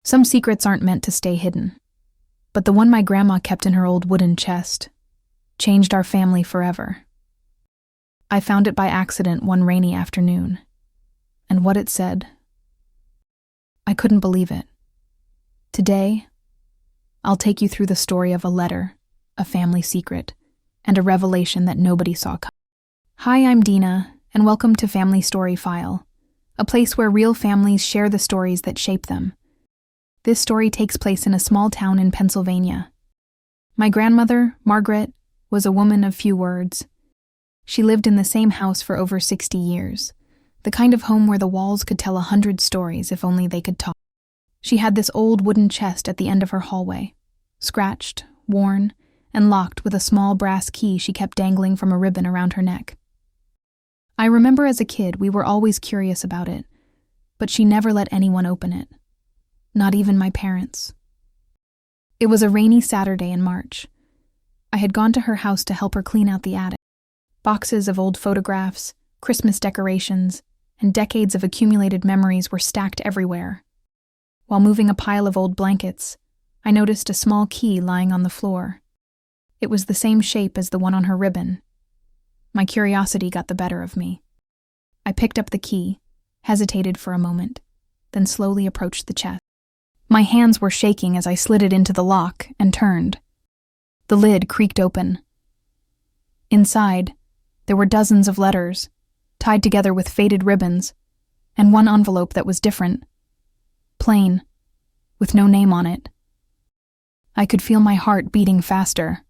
Some secrets aren't meant to stay hidden, but the one my grandma kept in her old wooden chest changed our family forever. I found it by accident one rainy afternoon, and what it said, I couldn't believe it. Today, I'll take you through the story of a letter, a family secret, and a revelation that nobody saw coming. Hi, I'm Dina, and welcome to Family Story File, a place where real families share the stories that shape them. This story takes place in a small town in Pennsylvania. My grandmother, Margaret, was a woman of few words. She lived in the same house for over 60 years, the kind of home where the walls could tell 100 stories if only they could talk. She had this old wooden chest at the end of her hallway, scratched, worn, and locked with a small brass key she kept dangling from a ribbon around her neck. I remember as a kid we were always curious about it, but she never let anyone open it. Not even my parents. It was a rainy Saturday in March. I had gone to her house to help her clean out the attic. Boxes of old photographs, Christmas decorations, and decades of accumulated memories were stacked everywhere. While moving a pile of old blankets, I noticed a small key lying on the floor. It was the same shape as the one on her ribbon. My curiosity got the better of me. I picked up the key, hesitated for a moment, then slowly approached the chest. My hands were shaking as I slid it into the lock and turned. The lid creaked open. Inside, there were dozens of letters, tied together with faded ribbons, and one envelope that was different. Plain, with no name on it. I could feel my heart beating faster.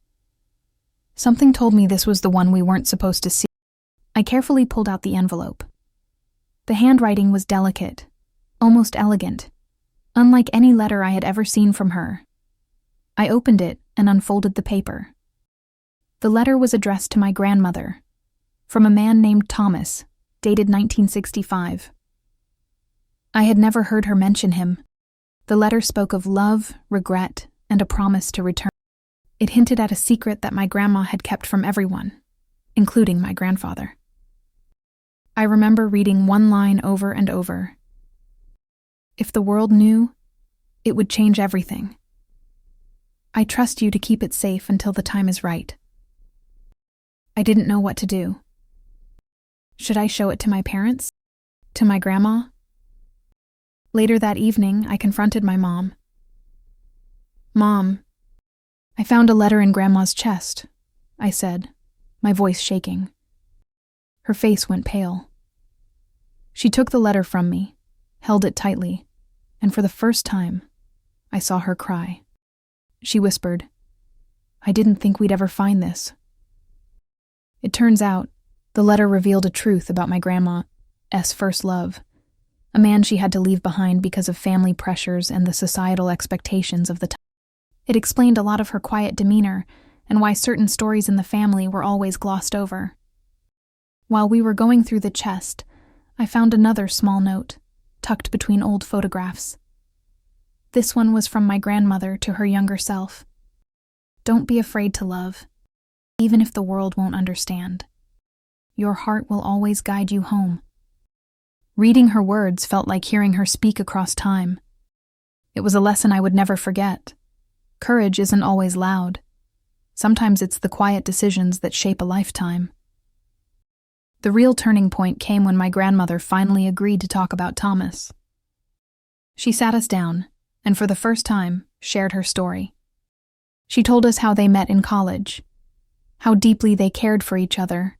Something told me this was the one we weren't supposed to see. I carefully pulled out the envelope. The handwriting was delicate, almost elegant, unlike any letter I had ever seen from her. I opened it and unfolded the paper. The letter was addressed to my grandmother, from a man named Thomas, dated 1965. I had never heard her mention him. The letter spoke of love, regret, and a promise to return. It hinted at a secret that my grandma had kept from everyone, including my grandfather. I remember reading one line over and over. If the world knew, it would change everything. I trust you to keep it safe until the time is right. I didn't know what to do. Should I show it to my parents? To my grandma? Later that evening, I confronted my mom. Mom, I found a letter in Grandma's chest, I said, my voice shaking. Her face went pale. She took the letter from me, held it tightly, and for the first time, I saw her cry. She whispered, I didn't think we'd ever find this. It turns out, the letter revealed a truth about my grandma's first love, a man she had to leave behind because of family pressures and the societal expectations of the time. It explained a lot of her quiet demeanor and why certain stories in the family were always glossed over. While we were going through the chest, I found another small note, tucked between old photographs. This one was from my grandmother to her younger self. Don't be afraid to love, even if the world won't understand. Your heart will always guide you home. Reading her words felt like hearing her speak across time. It was a lesson I would never forget. Courage isn't always loud. Sometimes it's the quiet decisions that shape a lifetime. The real turning point came when my grandmother finally agreed to talk about Thomas. She sat us down, and for the first time, shared her story. She told us how they met in college, how deeply they cared for each other,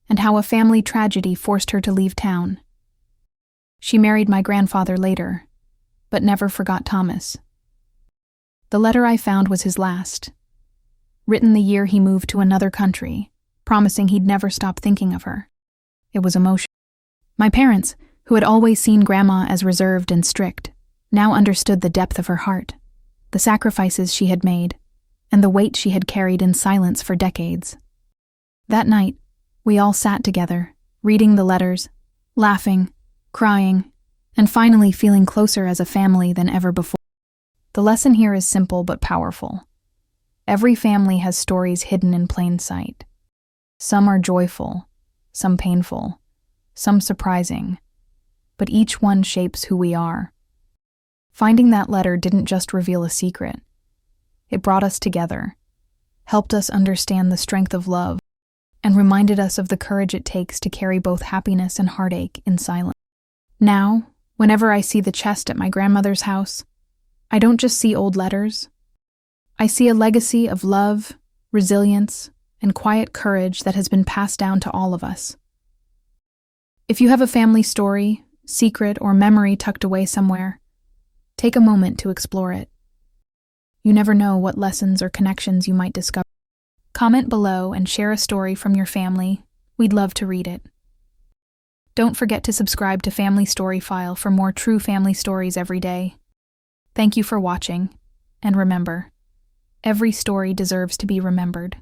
and how a family tragedy forced her to leave town. She married my grandfather later, but never forgot Thomas. The letter I found was his last, written the year he moved to another country, promising he'd never stop thinking of her. It was emotional. My parents, who had always seen Grandma as reserved and strict, now understood the depth of her heart, the sacrifices she had made, and the weight she had carried in silence for decades. That night, we all sat together, reading the letters, laughing, crying, and finally feeling closer as a family than ever before. The lesson here is simple but powerful. Every family has stories hidden in plain sight. Some are joyful, some painful, some surprising, but each one shapes who we are. Finding that letter didn't just reveal a secret. It brought us together, helped us understand the strength of love, and reminded us of the courage it takes to carry both happiness and heartache in silence. Now, whenever I see the chest at my grandmother's house, I don't just see old letters. I see a legacy of love, resilience, and quiet courage that has been passed down to all of us. If you have a family story, secret, or memory tucked away somewhere, take a moment to explore it. You never know what lessons or connections you might discover. Comment below and share a story from your family. We'd love to read it. Don't forget to subscribe to Family Story File for more true family stories every day. Thank you for watching, and remember, every story deserves to be remembered.